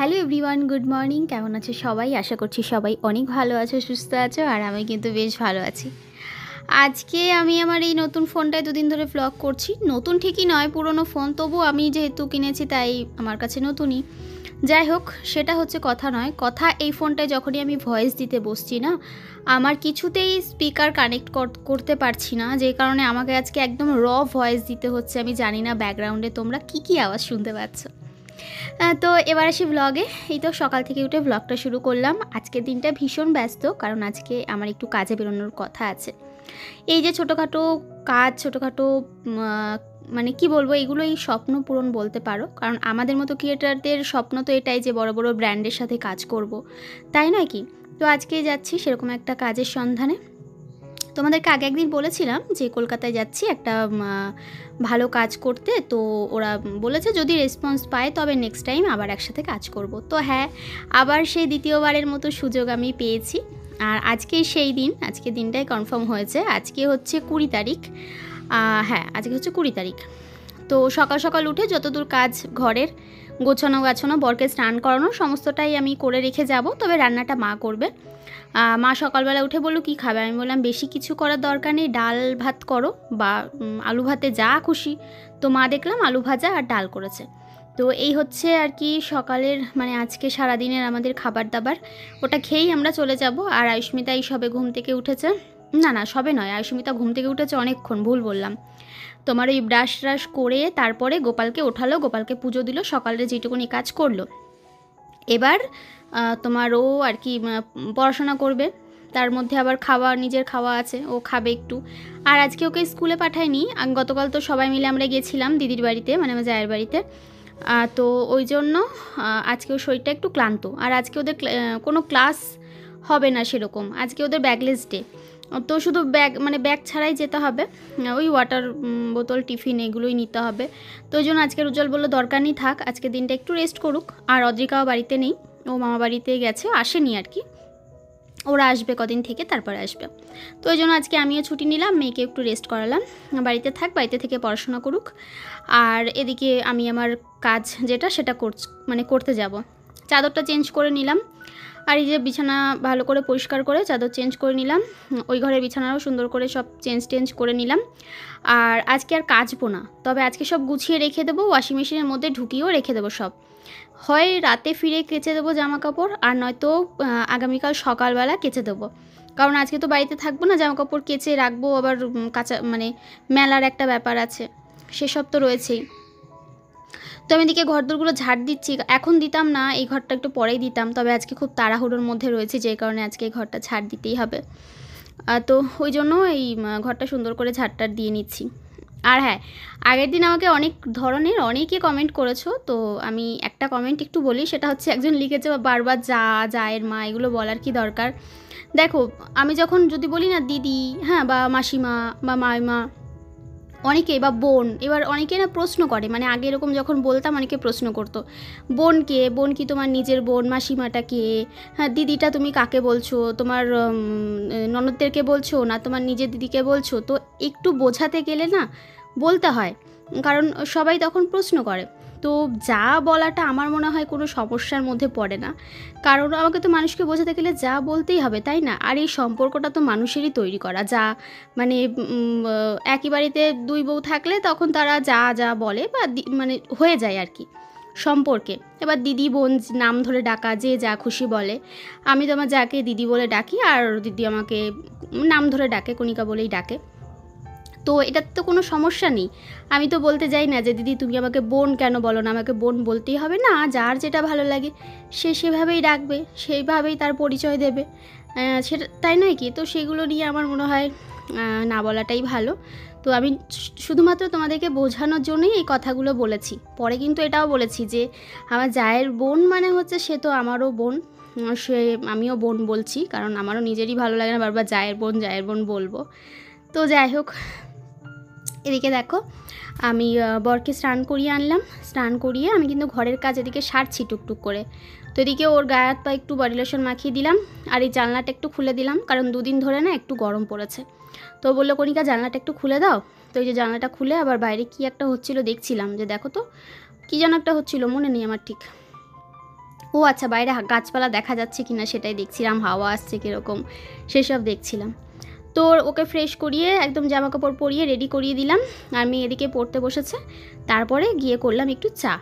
Hello everyone, good morning. কেমন আছো সবাই? আশা করছি সবাই অনেক ভালো আছো, সুস্থ আছো, আর আমি কিন্তু বেশ ভালো আছি। আজকে আমি আমার এই নতুন ফোনটায় দুদিন ধরে ভ্লগ করছি। নতুন ঠিকই নয়, পুরনো ফোন, তবু আমি যেহেতু কিনেছি তাই আমার কাছে নতুনই। যাই হোক, সেটা হচ্ছে কথা নয়। কথা এই ফোনটায় যখনই আমি ভয়েস দিতে বসছি না, আমার কিছুতেই স্পিকার কানেক্ট করতে পারছি না, যে কারণে আমাকে আজকে একদম র ভয়েস দিতে হচ্ছে। আমি জানি না ব্যাকগ্রাউন্ডে তোমরা কী আওয়াজ শুনতে পাচ্ছ। তো এবার আসি ব্লগে। এই তো সকাল থেকে উঠে ব্লগটা শুরু করলাম। আজকের দিনটা ভীষণ ব্যস্ত, কারণ আজকে আমার একটু কাজে বেরোনোর কথা আছে। এই যে ছোটোখাটো কাজ, ছোটোখাটো মানে কি বলবো, এগুলোই স্বপ্ন পূরণ বলতে পারো। কারণ আমাদের মতো ক্রিয়েটারদের স্বপ্ন তো এটাই যে বড় বড় ব্র্যান্ডের সাথে কাজ করব, তাই নয় কি? তো আজকে যাচ্ছি সেরকম একটা কাজের সন্ধানে। তোমাদেরকে আগে একদিন বলেছিলাম যে কলকাতায় যাচ্ছি একটা ভালো কাজ করতে। তো ওরা বলেছে যদি রেসপন্স পায় তবে নেক্সট টাইম আবার একসাথে কাজ করব। তো হ্যাঁ, আবার সেই দ্বিতীয়বারের মতো সুযোগ আমি পেয়েছি। আর আজকেই সেই দিন, আজকে দিনটাই কনফার্ম হয়েছে। আজকে হচ্ছে 20 তারিখ। হ্যাঁ, আজকে হচ্ছে 20 তারিখ। তো সকাল সকাল উঠে যতদূর কাজ ঘরের গোছানো গাছানো, বরকে স্নান করানো, সমস্তটাই আমি করে রেখে যাব। তবে রান্নাটা মা করবে। মা সকালবেলা উঠে বললো কী খাবে। আমি বললাম বেশি কিছু করার দরকার নেই, ডাল ভাত করো বা আলু ভাতে যা খুশি। তো মা দেখলাম আলু ভাজা আর ডাল করেছে। তো এই হচ্ছে আর কি সকালের, মানে আজকে সারাদিনের আমাদের খাবার দাবার। ওটা খেয়েই আমরা চলে যাব। আর আয়ুষ্মিতা এই সবে ঘুম থেকে উঠেছে। না, সবে নয়, আয়ুষ্মিতা ঘুম থেকে উঠেছে অনেকক্ষণ, ভুল বললাম। তোমার ওই ব্রাশ ট্রাশ করে তারপরে গোপালকে ওঠালো, গোপালকে পুজো দিল, সকালে যেটুকুনি কাজ করলো। এবার তোমার ও আর কি পড়াশোনা করবে, তার মধ্যে আবার খাওয়া, নিজের খাওয়া আছে, ও খাবে একটু। আর আজকে ওকে স্কুলে পাঠায়নি। গতকাল তো সবাই মিলে আমরা গেছিলাম দিদির বাড়িতে, মানে আমার জায়ের বাড়িতে। তো ওই জন্য আজকে ওর শরীরটা একটু ক্লান্ত। আর আজকে ওদের কোনো ক্লাস হবে না সেরকম, আজকে ওদের ব্যাগলেস ডে। তো শুধু ব্যাগ ছাড়াই যেতে হবে। ওই ওয়াটার বোতল, টিফিন এগুলোই নিতে হবে। তো ওই জন্য আজকের উজ্জ্বল বললো দরকার নেই, থাক আজকে দিনটা একটু রেস্ট করুক। আর অদ্রিকাও বাড়িতে নেই, ও মামা বাড়িতে গেছে, আসেনি আর কি। ওরা আসবে কদিন থেকে, তারপরে আসবে। তো ওই জন্য আজকে আমিও ছুটি নিলাম, মেয়েকে একটু রেস্ট করালাম। বাড়িতে থাক, বাড়িতে থেকে পড়াশোনা করুক। আর এদিকে আমি আমার কাজ যেটা সেটা করতে যাব। চাদরটা চেঞ্জ করে নিলাম। আর এই যে বিছানা ভালো করে পরিষ্কার করে চাদর চেঞ্জ করে নিলাম। ওই ঘরের বিছানাও সুন্দর করে সব চেঞ্জ করে নিলাম। আর আজকে আর কাচবো না, তবে আজকে সব গুছিয়ে রেখে দেবো, ওয়াশিং মেশিনের মধ্যে ঢুকিয়েও রেখে দেবো সব। হয় রাতে ফিরে কেচে দেবো জামা কাপড়, আর নয়তো আগামীকাল সকালবেলা কেচে দেবো। কারণ আজকে তো বাড়িতে থাকবো না, জামা কাপড় কেচে রাখবো, আবার কাঁচা মানে মেলার একটা ব্যাপার আছে, সেসব তো রয়েছেই। তো আমি এদিকে ঘরদোরগুলো ঝাড় দিচ্ছি। এখন দিতাম না, এই ঘরটা একটু পরেই দিতাম, তবে আজকে খুব তাড়াহুড়োর মধ্যে রয়েছে, যে কারণে আজকে এই ঘরটা ঝাড় দিতেই হবে। তো ওই জন্য এই ঘরটা সুন্দর করে ঝাড়টার দিয়ে নিচ্ছি। আর হ্যাঁ, আগের দিন আমাকে অনেক ধরনের অনেকে কমেন্ট করেছো, তো আমি একটা কমেন্ট একটু বলি। সেটা হচ্ছে একজন লিখেছে বারবার জায়ের মা, এগুলো বলার কি দরকার। দেখো, আমি যখন যদি বলি না দিদি, হ্যাঁ, বা মাসিমা বা মাইমা, অনেকে বা বোন, এবার অনেকে না প্রশ্ন করে, মানে আগে এরকম যখন বলতাম অনেকে প্রশ্ন করতো বোন কি তোমার নিজের বোন, মাসিমাটা কে, হ্যাঁ, দিদিটা তুমি কাকে বলছো, তোমার ননদদেরকে বলছো না তোমার নিজের দিদিকে বলছো। তো একটু বোঝাতে গেলে না বলতে হয়, কারণ সবাই তখন প্রশ্ন করে। তো যা বলাটা আমার মনে হয় কোনো সমস্যার মধ্যে পড়ে না, কারণ আমাকে তো মানুষকে বোঝাতে গেলে যা বলতেই হবে, তাই না? আর এই সম্পর্কটা তো মানুষেরই তৈরি করা, যা মানে একই বাড়িতে দুই বউ থাকলে তখন তারা যা বলে বা মানে হয়ে যায় আর কি সম্পর্কে। এবার দিদি বোন নাম ধরে ডাকা, যে যা খুশি বলে। আমি তো আমার যাকে দিদি বলে ডাকি, আর দিদি আমাকে নাম ধরে ডাকে, কণিকা বলেই ডাকে। তো এটার তো কোনো সমস্যা নেই। আমি তো বলতে যাই না যে দিদি তুমি আমাকে বোন কেন বলো না, আমাকে বোন বলতেই হবে না, যার যেটা ভালো লাগে সে সেভাবেই ডাকবে, সেইভাবেই তার পরিচয় দেবে, সেটা তাই নয় কি? তো সেগুলো নিয়ে আমার মনে হয় না বলাটাই ভালো। তো আমি শুধুমাত্র তোমাদেরকে বোঝানোর জন্যই এই কথাগুলো বলেছি। পরে কিন্তু এটাও বলেছি যে আমার জায়ের বোন মানে হচ্ছে সে তো আমারও বোন, সে আমিও বোন বলছি, কারণ আমারও নিজেরই ভালো লাগে না বারবার জায়ের বোন বলবো। তো যাই হোক, এদিকে দেখো আমি বরকে স্নান করিয়ে আনলাম। স্নান করিয়ে আমি কিন্তু ঘরের কাজ এদিকে সারছি টুকটুক করে। তো এদিকে ওর গায়ে হাত পা একটু বডি লোশন মাখিয়ে দিলাম, আর এই জানলাটা একটু খুলে দিলাম, কারণ দুদিন ধরে না একটু গরম পড়েছে। তো বললো কণিকা জানলাটা একটু খুলে দাও। তো এই যে জানলাটা খুলে আবার বাইরে কি একটা হচ্ছিল দেখছিলাম, যে দেখো তো কী যেন একটা হচ্ছিল, মনে নেই আমার ঠিক। ও আচ্ছা, বাইরে গাছপালা দেখা যাচ্ছে কিনা সেটাই দেখছিলাম, হাওয়া আসছে কীরকম সেসব দেখছিলাম। তো ওকে ফ্রেশ করিয়ে একদম জামা কাপড় পরিয়ে রেডি করিয়ে দিলাম, আর মেয়ে এদিকে পড়তে বসেছে। তারপরে গিয়ে করলাম একটু চা।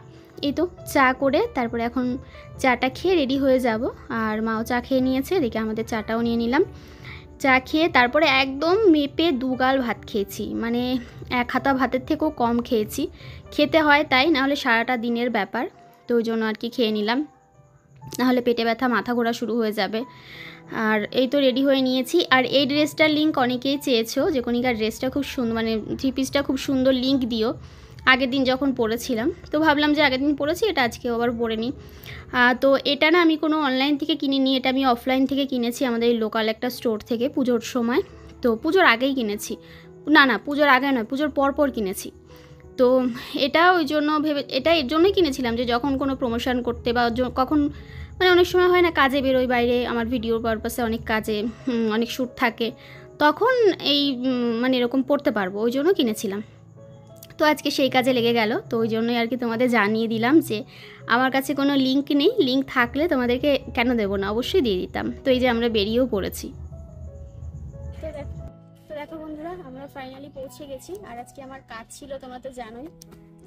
এই তো চা করে তারপরে এখন চাটা খেয়ে রেডি হয়ে যাব। আর মাও চা খেয়ে নিয়েছে, এদিকে আমাদের চাটাও নিয়ে নিলাম। চা খেয়ে তারপরে একদম মেপে দুগাল ভাত খেয়েছি, মানে 1 হাতা ভাতের থেকেও কম খেয়েছি। খেতে হয় তাই, নাহলে সারাটা দিনের ব্যাপার, তো ওই জন্য আর কি খেয়ে নিলাম, নাহলে পেটে ব্যথা মাথা ঘোরা শুরু হয়ে যাবে। আর এই তো রেডি হয়ে নিয়েছি। আর এই ড্রেসটার লিঙ্ক অনেকেই চেয়েছো, যে কণিকার ড্রেসটা খুব সুন্দর, মানে 3 পিসটা খুব সুন্দর, লিঙ্ক দিও। আগের দিন যখন পরেছিলাম তো ভাবলাম যে আগের দিন পরেছি, এটা আজকে আবার পরে নিই। তো এটা না আমি কোনো অনলাইন থেকে কিনিনি, এটা আমি অফলাইন থেকে কিনেছি, আমাদের এই লোকাল একটা স্টোর থেকে, পুজোর সময়। তো পুজোর আগেই কিনেছি, না পুজোর আগে নয়, পুজোর পর কিনেছি। তো এটা ওই জন্য এটা এর জন্যই কিনেছিলাম যে যখন কোনো প্রমোশন করতে বা কখন, মানে অনেক সময় হয় না কাজে বেরোই বাইরে, আমার ভিডিওর পারপাসে অনেক কাজে অনেক শ্যুট থাকে, তখন এই মানে এরকম পড়তে পারবো, ওই জন্য কিনেছিলাম। তো আজকে সেই কাজে লেগে গেল, তো ওই জন্যই আর কি তোমাদের জানিয়ে দিলাম যে আমার কাছে কোনো লিঙ্ক নেই, লিঙ্ক থাকলে তোমাদেরকে কেন দেবো না, অবশ্যই দিয়ে দিতাম। তো এই যে আমরা বেরিয়েও পড়েছি। তো দেখো বন্ধুরা, আমরা ফাইনালি পৌঁছে গেছি। আর আজকে আমার কাজ ছিল, তোমরা তো জানোই,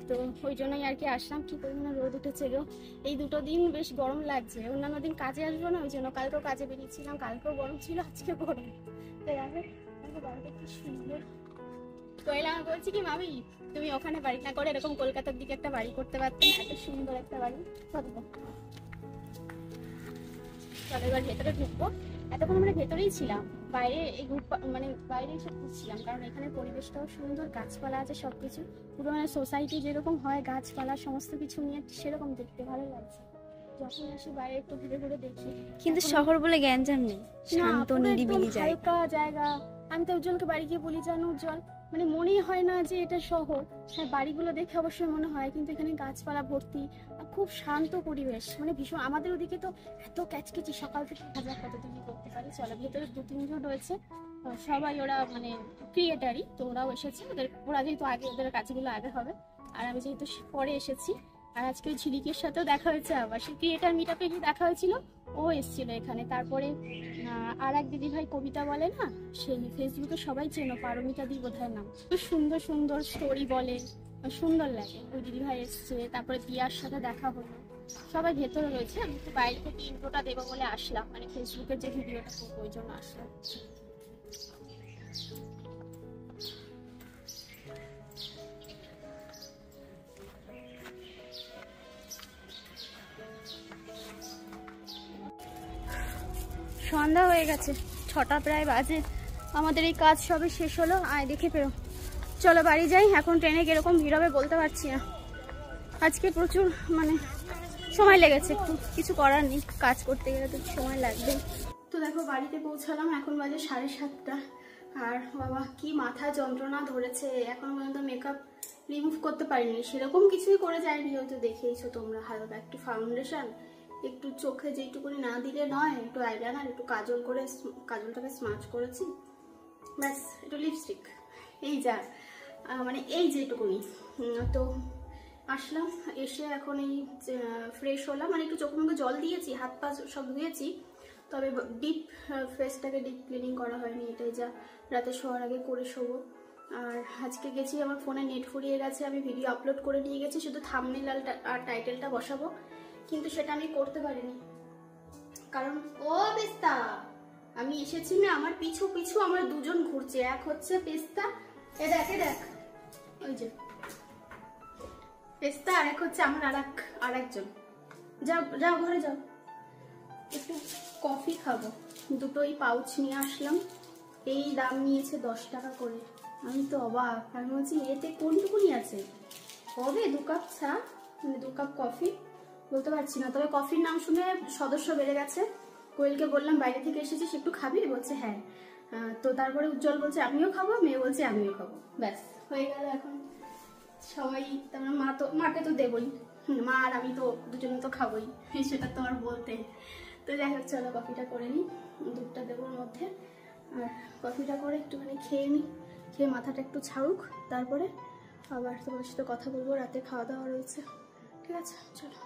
তো ওই জন্যই আর কি আসলাম। কি পরিমাণে রোদ উঠেছে গো, এই 2 দিন বেশ গরম লাগছে। অন্যান্য দিন কাজে আসবো না, ওই জন্য কালকেও কাজে বেরিয়েছিলাম, কালকেও গরম ছিল, আজকে গরম। তো দেখো বাড়িটা কি সুন্দর। তো এলাম বলছি কি মামি, তুমি ওখানে বাড়ি না করে এরকম কলকাতার দিকে একটা বাড়ি করতে পারতে, এত সুন্দর একটা বাড়ি। চলো এবার ভেতরে ঢুকবো। এতক্ষণ আমরা ভেতরেই ছিলাম, বাইরে এই মানে বাইরে এসে ঘুরছিলাম, কারণ এখানে পরিবেশটাও সুন্দর, গাছপালা আছে, সবকিছু পুরো মানে সোসাইটি যেরকম হয় গাছপালা সমস্ত কিছু নিয়ে, সেরকম দেখতে ভালো লাগছে। যখন আসি বাইরে একটু ঘুরে ঘুরে দেখি, কিন্তু শহর বলে গ্যাঞ্জাম নেই, শান্ত নিরিবিলি জায়গা। আমি তো উজ্জ্বলকে বাড়ি গিয়ে বলি, জানো উজ্জ্বল, মানে মনেই হয় না যে এটা শহর। হ্যাঁ, বাড়িগুলো দেখে অবশ্যই মনে হয়, কিন্তু এখানে গাছপালা ভর্তি, খুব শান্ত পরিবেশ, মানে ভীষণ। আমাদের ওদিকে তো এত ক্যাচকেচি, সকাল থেকে হাজার কত দিনই করতে পারি। চলো ভেতরে 2-3 জন রয়েছে, সবাই ওরা মানে ক্রিয়েটারই, তো ওরাও এসেছে, ওরা যেহেতু আগে, ওদের কাজগুলো আগে হবে, আর আমি যেহেতু পরে এসেছি। আর আজকে ওই ঝিলিকের সাথেও দেখা হয়েছে, আবার সেই ক্রিয়েটার মিটআপে গিয়ে দেখা হয়েছিল, ও এসেছিল এখানে। তারপরে আর এক দিদি ভাই কবিতা বলে না, সেই ফেসবুকে সবাই চেনো, পারমিতা দি বোধহয় নাম, খুব সুন্দর সুন্দর স্টোরি বলে, সুন্দর লাগে। ওই দিদি ভাই এসছে, তারপরে দিয়ার সাথে দেখা হলো, সবাই ভেতরে রয়েছে। আমি তো বাইরে থেকে ইন্ট্রোটা দেবো বলে আসলাম, মানে ফেসবুকের যে ভিডিওটা করবো ওই জন্য আসলাম। সন্ধ্যা হয়ে গেছে, 6টা প্রায় বাজে, আমাদের এই কাজ সবে শেষ হলো। আয় দেখে পেরো, চলো বাড়ি যাই। এখন ট্রেনে কিরকম ভিড় হবে বলতে পারছি না, আজকে প্রচুর মানে সময় লেগেছে, একটু কিছু করার নেই, কাজ করতে গেলে তো সময় লাগবে। তো দেখো বাড়িতে পৌঁছালাম, এখন বাজে 7:30। আর বাবা কি মাথা যন্ত্রণা ধরেছে, এখনো পর্যন্ত মেকআপ রিমুভ করতে পারিনি, সেরকম কিছুই করে যায়নি, হয়তো দেখেইছো তোমরা। হালকা একটু ফাউন্ডেশন, একটু চোখে যেটুকুনি না দিলে নয়, একটু আইলাইনার, একটু কাজল করে কাজলটাকে স্মাচ করেছি, ব্যাস, একটু লিপস্টিক, এই যা, মানে এই যেটুকুনি। তো আসলাম, এসে এখন এই ফ্রেশ হলাম, মানে একটু চোখ মুখে জল দিয়েছি, হাত পা সব ধুয়েছি, তবে ডিপ ফেসটাকে ডিপ ক্লিনিং করা হয়নি, এটাই যা রাতে শোয়ার আগে করে শোবো। আর আজকে গেছি, আমার ফোনে নেট ফুরিয়ে গেছে, আমি ভিডিও আপলোড করে নিয়ে গেছি, শুধু থাম্বনেল আর টাইটেলটা বসাবো, কিন্তু সেটা আমি করতে পারিনি, কারণ ও পেস্তা, আমি এসেছি না, আমার পিছু পিছু আমার 2 জন ঘুরছে, এক হচ্ছে পেস্তা, এ দেখ ওই যে পেস্তা, আর এক হচ্ছে আমার আর একজন। যাও ঘরে যাও, একটু কফি খাবো। দুটোই পাউচ নিয়ে আসলাম, এই দাম নিয়েছে 10 টাকা করে। আমি তো অবাক, আমি বলছি এতে কোনটুকুনি আছে, হবে 2 কাপ চা, মানে 2 কাপ কফি, বলতে পারছি না। তবে কফির নাম শুনে সদস্য বেড়ে গেছে। কোয়েলকে বললাম বাইরে থেকে এসেছিস, একটু খাবি, বলছে হ্যাঁ। তো তারপরে উজ্জ্বল বলছে আমিও খাবো, মেয়ে বলছে আমিও খাবো, ব্যাস হয়ে গেল। এখন সবাই, তারপরে মাকে তো দেবই, মা আর আমি তো দুজনে তো খাবোই, সেটা তো আর বলতে। তো যাই হোক, চলো কফিটা করে নিই, দুধটা দেবো ওর মধ্যে, আর কফিটা করে একটুখানি খেয়ে নিই, খেয়ে মাথাটা একটু ছাড়ুক, তারপরে আবার তোমার সাথে কথা বলবো, রাতে খাওয়া দাওয়া রয়েছে, ঠিক আছে চলো।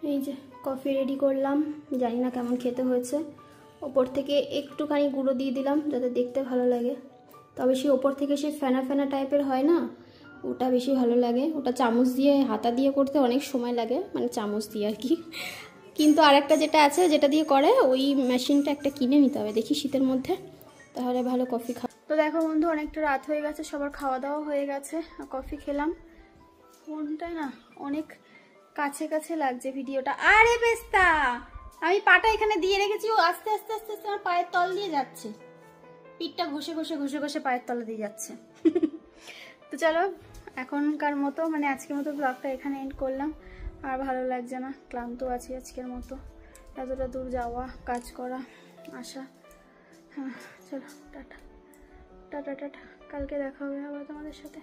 এই যে কফি রেডি করলাম, জানি না কেমন খেতে হয়েছে। ওপর থেকে একটুখানি গুঁড়ো দিয়ে দিলাম যাতে দেখতে ভালো লাগে, তবে সেই ওপর থেকে সে ফেনা ফেনা টাইপের হয় না, ওটা বেশি ভালো লাগে। ওটা চামচ দিয়ে হাতা দিয়ে করতে অনেক সময় লাগে, মানে চামচ দিয়ে আর কি। কিন্তু আরেকটা যেটা আছে যেটা দিয়ে করে, ওই মেশিনটা একটা কিনে নিতে হবে, দেখি শীতের মধ্যে, তাহলে ভালো কফি খাওয়া। তো দেখো বন্ধু, অনেকটা রাত হয়ে গেছে, সবার খাওয়া দাওয়া হয়ে গেছে, কফি খেলাম। ফোনটা না অনেক কাছে কাছে লাগছে ভিডিওটা। আরে বেস্তা, আমি পাটা এখানে দিয়ে রেখেছি, ও আস্তে আস্তে আস্তে আস্তে আমার পায়ের তল দিয়ে যাচ্ছে, পিঠটা ঘষে ঘষে ঘষে ঘষে পায়ের তলে দিয়ে যাচ্ছে। তো চলো এখনকার মতো, মানে আজকের মতো ব্লগটা এখানে এন্ড করলাম। আর ভালো লাগছে না, ক্লান্ত আছি আজকের মতো, এতটা দূর যাওয়া, কাজ করা, আসা। হ্যাঁ চলো টাটা টাটা টাটা, কালকে দেখা হবে আবার তোমাদের সাথে।